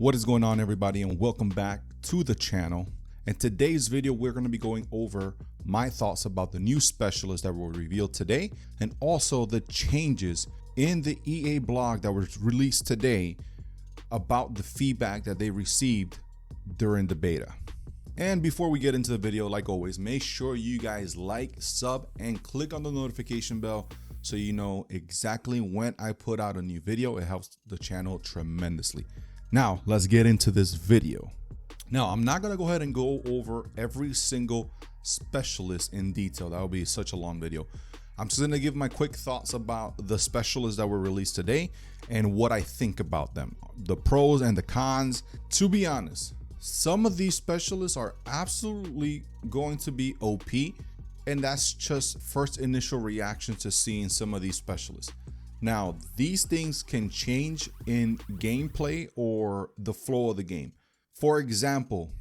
What is going on, everybody, and welcome back to the channel. In today's video, we're going to be going over my thoughts about the new specialists that were revealed today, and also the changes in the EA blog that was released today about the feedback that they received during the beta. And before we get into the video, like always, make sure you guys like, sub, and click on the notification bell so you know exactly when I put out a new video. It helps the channel tremendously. Now, let's get into this video. Now, I'm not going to go ahead and go over every single specialist in detail. That would be such a long video. I'm just going to give my quick thoughts about the specialists that were released today and what I think about them, the pros and the cons. To be honest, some of these specialists are absolutely going to be OP, and that's just first initial reaction to seeing some of these specialists. Now, these things can change in gameplay or the flow of the game. For example,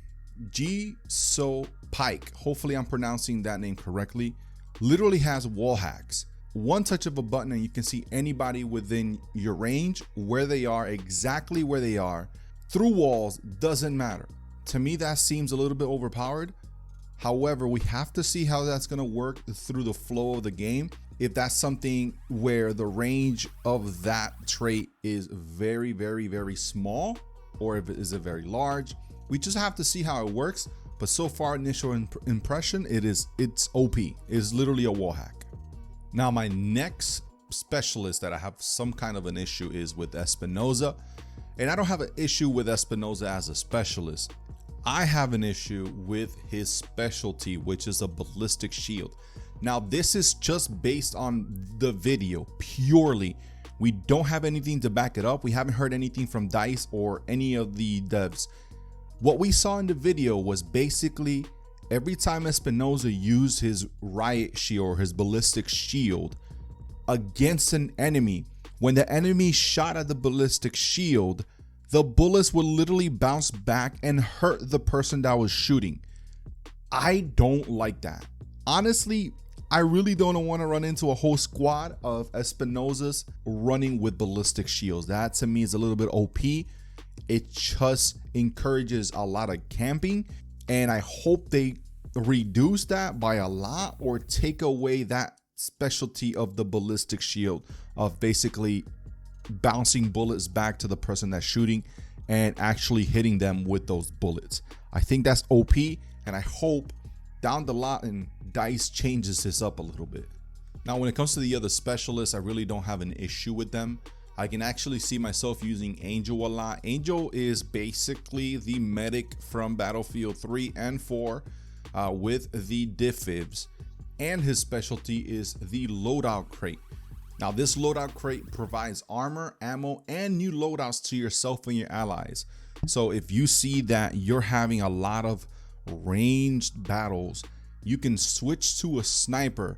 Pike, hopefully I'm pronouncing that name correctly, literally has wall hacks. One touch of a button and you can see anybody within your range, where they are, exactly where they are, through walls, doesn't matter. To me, that seems a little bit overpowered. However, we have to see how that's going to work through the flow of the game. If that's something where the range of that trait is very, very, very small, or if it is very large, we just have to see how it works. But so far, initial impression, it's OP. It's literally a wall hack. Now, my next specialist that I have some kind of an issue is with Espinosa. And I don't have an issue with Espinosa as a specialist. I have an issue with his specialty, which is a Ballistic Shield. Now, this is just based on the video purely. We don't have anything to back it up. We haven't heard anything from DICE or any of the devs. What we saw in the video was basically every time Espinosa used his riot shield or his Ballistic Shield against an enemy, when the enemy shot at the Ballistic Shield, the bullets would literally bounce back and hurt the person that was shooting. I don't like that. Honestly, I really don't want to run into a whole squad of Espinosas running with Ballistic Shields. That to me is a little bit OP. It just encourages a lot of camping, and I hope they reduce that by a lot or take away that specialty of the Ballistic Shield of basically bouncing bullets back to the person that's shooting and actually hitting them with those bullets. I think that's OP, and I hope down the line DICE changes this up a little bit. Now, when it comes to the other specialists, I really don't have an issue with them. I can actually see myself using Angel a lot. Angel is basically the medic from Battlefield 3 and 4 with the diffibs, and his specialty is the loadout crate. Now, this loadout crate provides armor, ammo, and new loadouts to yourself and your allies. So if you see that you're having a lot of ranged battles, you can switch to a sniper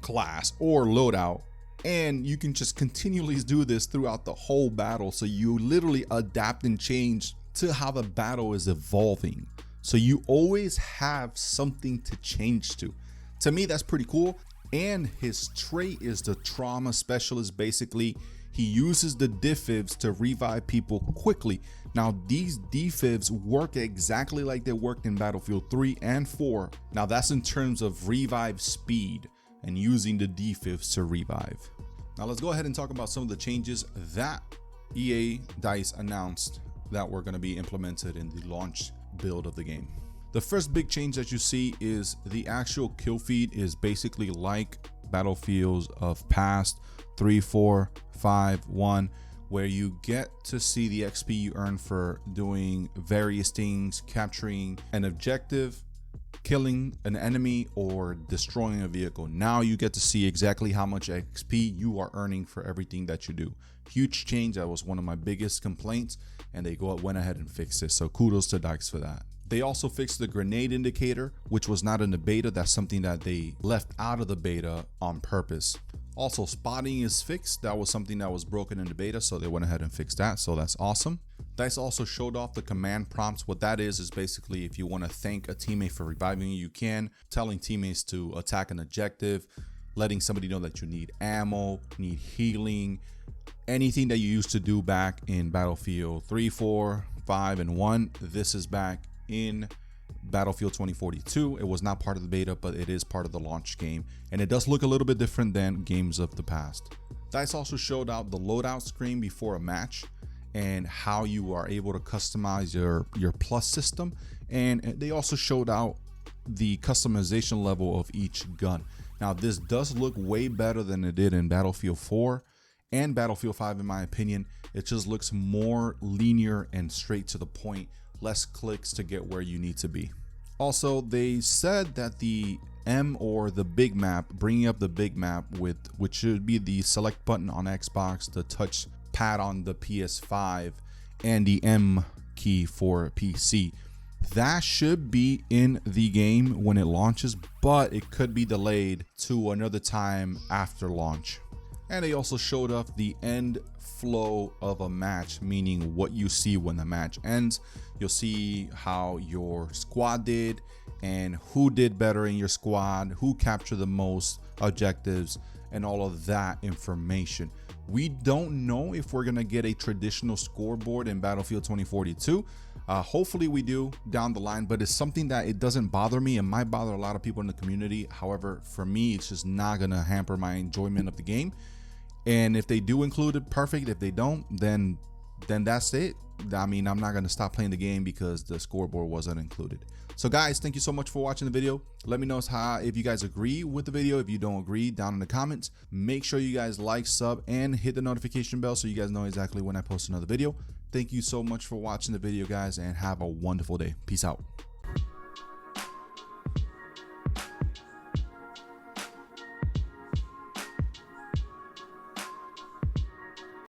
class or loadout, and you can just continually do this throughout the whole battle. So you literally adapt and change to how the battle is evolving. So you always have something to change to. To me, that's pretty cool. And his trait is the trauma specialist. Basically, he uses the defibs to revive people quickly. Now, these defibs work exactly like they worked in Battlefield 3 and 4. Now, that's in terms of revive speed and using the defibs to revive. Now, let's go ahead and talk about some of the changes that EA DICE announced that were going to be implemented in the launch build of the game. The first big change that you see is the actual kill feed is basically like Battlefields of past 3, 4, 5, 1, where you get to see the XP you earn for doing various things, capturing an objective, killing an enemy, or destroying a vehicle. Now you get to see exactly how much XP you are earning for everything that you do. Huge change. That was one of my biggest complaints, and they went ahead and fixed it. So kudos to DICE for that. They also fixed the grenade indicator, which was not in the beta. That's something that they left out of the beta on purpose. Also, spotting is fixed. That was something that was broken in the beta, so they went ahead and fixed that. So that's awesome. DICE also showed off the command prompts. What that is basically if you want to thank a teammate for reviving you, you can. Telling teammates to attack an objective, letting somebody know that you need ammo, need healing, anything that you used to do back in Battlefield 3, 4, 5-1. This is back in Battlefield 2042. It was not part of the beta, but it is part of the launch game, and it does look a little bit different than games of the past. DICE also showed out the loadout screen before a match and how you are able to customize your plus system, and they also showed out the customization level of each gun. Now this does look way better than it did in Battlefield 4 and Battlefield 5 in my opinion. It just looks more linear and straight to the point, less clicks to get where you need to be. Also, they said that the M, or the big map, bringing up the big map, which should be the select button on Xbox, the touch pad on the PS5, and the M key for PC, that should be in the game when it launches, but it could be delayed to another time after launch. And they also showed off the end flow of a match, meaning what you see when the match ends. You'll see how your squad did and who did better in your squad, who captured the most objectives, and all of that information. We don't know if we're gonna get a traditional scoreboard in Battlefield 2042. Hopefully we do down the line, but it's something that it doesn't bother me. It might bother a lot of people in the community. However, for me, it's just not gonna hamper my enjoyment of the game. And if they do include it, perfect. If they don't, then that's it. I mean, I'm not gonna stop playing the game because the scoreboard wasn't included. So guys, thank you so much for watching the video. Let me know if you guys agree with the video. If you don't agree, down in the comments. Make sure you guys like, sub, and hit the notification bell so you guys know exactly when I post another video. Thank you so much for watching the video, guys, and have a wonderful day. Peace out.